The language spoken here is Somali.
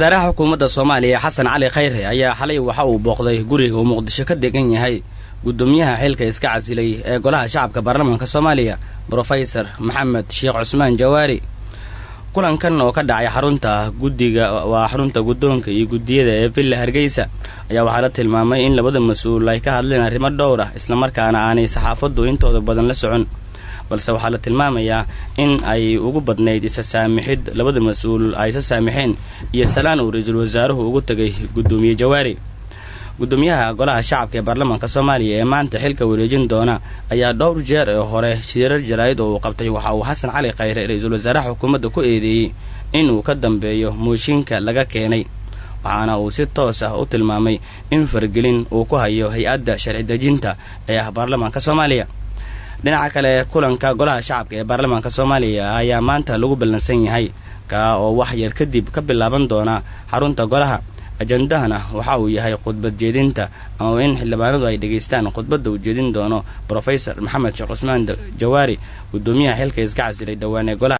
Wasiirka Xukuumadda Soomaaliya Xasan Cali Khayre ayaa xalay waxa uu booqday guriga uu Muqdisho ka degan yahay gudoomiyaha xilka iska casilay ee Golaha Shacabka Baarlamaanka Soomaaliya Professor Maxamed Sheekh Cusmaan Jawaari. Kulankan oo ka dhacay xarunta gudoonka iyo gudiyada ee Villa Hargeysa ayaa waxa la tilmaamay in labada mas'uul ay ka hadleen arrimo dhowr ah isla markaana aanay saxaafaddu intooda badan la socon. balse waxa la tilmaamayaa in ay ugu badnayd isa saamixid labada mas'uul ay isa saamixeen iyo salaan uu ra'iisul wasaaruhu ugu tagay gudoomiye Jawaari. Gudoomiyaha Golaha Shacabka ee Baarlamaanka Soomaaliya ee maanta xilka wareejin doona ayaa dhowr jeer hore shirar jaraa'id oo uu qabtay waxa uu Xasan Cali Khayre ra'iisul wasaaraha xukuumadda ku eedeeyay inuu ka dambeeyo mooshinka laga keenay, waxaana uu si toos ah u tilmaamay in fargelin uu ku hayo hay'adda sharci dejinta ee Baarlamaanka Soomaaliya. dhinaca kale kulanka Golaha Shacabka ee Baarlamaanka Soomaaliya ayaa maanta lagu ballansan yahay ka oo wax yar kadib ka bilaaban doona xarunta golaha. ajandahana waxa uu yahay khudbad jeedinta ama in xildhibaanadu ay dhageystaan khudbadda uu jeedin doono Professor Maxamed Sheekh Cusmaan Jawaari, gudoomiyaha xilka iska casilay dhawaan ee golaha.